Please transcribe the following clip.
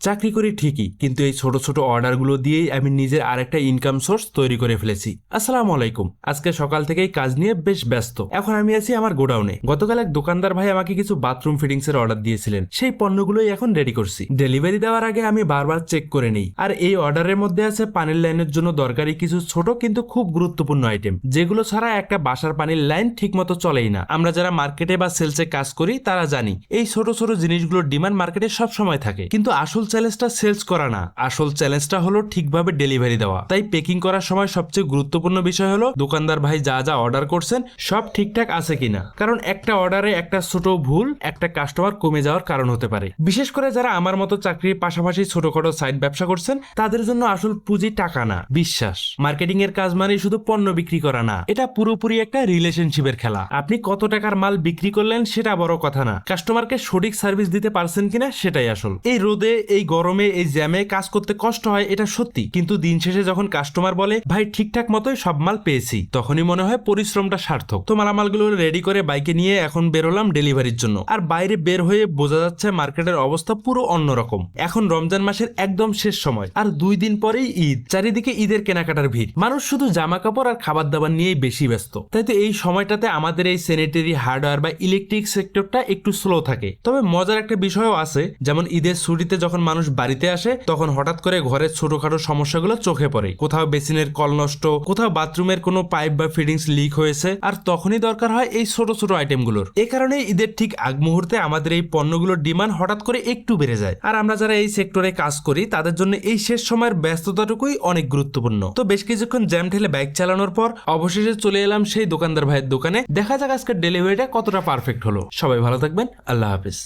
চাকরি করি ঠিকই, কিন্তু এই ছোট ছোট অর্ডারগুলো দিয়েই আমি নিজের আরেকটা ইনকাম সোর্স তৈরি করে ফেলেছি। আসসালামু আলাইকুম। আজকে সকাল থেকেই কাজ নিয়ে বেশ ব্যস্ত। এখন আমি আছি আমার গোডাউনে। গতকাল এক দোকানদার ভাই আমাকে কিছু বাথরুম ফিটিংস এর অর্ডার দিয়েছিলেন, সেই পণ্যগুলোই এখন রেডি করছি। ডেলিভারি দেওয়ার আগে আমি বারবার চেক করে নিই। আর এই অর্ডারের মধ্যে আছে পানির লাইনের জন্য দরকারি কিছু ছোট কিন্তু খুব গুরুত্বপূর্ণ আইটেম, যেগুলো ছাড়া একটা বাসার পানির লাইন ঠিক মতো চলেই না। আমরা যারা মার্কেটে বা সেলসে কাজ করি তারা জানি এই ছোট ছোট জিনিসগুলোর ডিমান্ড মার্কেটে সব সময় থাকে। কিন্তু আসল চ্যালেঞ্জটা সেলস করা না, আসল চ্যালেঞ্জটা হলো ঠিকভাবে ডেলিভারি দেওয়া। তাই পেকিং করার সময় সবচেয়ে গুরুত্বপূর্ণ বিষয় হলো দোকানদার ভাই যা যা অর্ডার করছেন সব ঠিকঠাক আছে কিনা। কারণ একটা অর্ডারে একটা ছোট ভুল একটা কাস্টমার কমে যাওয়ার কারণ হতে পারে। বিশেষ করে যারা আমার মতো চাকরির পাশাপাশি ছোটখাটো সাইড ব্যবসা করছেন, তাদের জন্য আসল পুঁজি টাকা না, বিশ্বাস। মার্কেটিং এর কাজ মানে শুধু পণ্য বিক্রি করা না, এটা পুরোপুরি একটা রিলেশনশিপের খেলা। আপনি কত টাকার মাল বিক্রি করলেন সেটা বড় কথা না, কাস্টমারকে সঠিক সার্ভিস দিতে পারছেন কিনা সেটাই আসল। এই রোদে, এই গরমে, এই জ্যামে কাজ করতে কষ্ট হয়, এটা সত্যি। কিন্তু দিন শেষে যখন কাস্টমার বলে ভাই ঠিকঠাক মতোই সব মাল পেয়েছি, তখনই মনে হয় পরিশ্রমটা সার্থক। তো মালামালগুলো রেডি করে বাইকে নিয়ে এখন বেরোলাম ডেলিভারির জন্য। আর বাইরে বের হয়ে বোঝা যাচ্ছে মার্কেটের অবস্থা পুরো অন্যরকম। এখন রমজান মাসের একদম শেষ সময়, আর 2 দিন পরেই ঈদ। চারিদিকে ঈদের কেনাকাটার ভিড়, মানুষ শুধু জামা কাপড় আর খাবার দাবার নিয়েই বেশি ব্যস্ত। তাই তো এই সময়টাতে আমাদের এই স্যানিটারি, হার্ডওয়্যার বা ইলেকট্রিক সেক্টরটা একটু স্লো থাকে। তবে মজার একটা বিষয়ও আছে, যেমন ঈদের ছুটিতে যখন মানুষ বাড়িতে আসে তখন হঠাৎ করে ঘরের ছোটখাটো সমস্যাগুলো চোখে পড়ে। কোথাও বেসিনের কল নষ্ট, কোথাও বাথরুমের কোনো পাইপ বা ফিটিংস লিক হয়েছে, আর তখনই দরকার হয় এই ছোট ছোট আইটেমগুলোর। এই কারণে ঈদের ঠিক আগ মুহূর্তে আমাদের এই পণ্যগুলোর ডিমান্ড হঠাৎ করে একটু বেড়ে যায়। আর আমরা যারা এই সেক্টরে কাজ করি তাদের জন্য এই শেষ সময়ের ব্যস্ততাটুকুই অনেক গুরুত্বপূর্ণ। তো বেশ কিছুক্ষণ জ্যাম ঠেলে বাইক চালানোর পর অবশেষে চলে এলাম সেই দোকানদার ভাইয়ের দোকানে। দেখা যাক আজকের ডেলিভারিটা কতটা পারফেক্ট হলো। সবাই ভালো থাকবেন, আল্লাহ হাফিজ।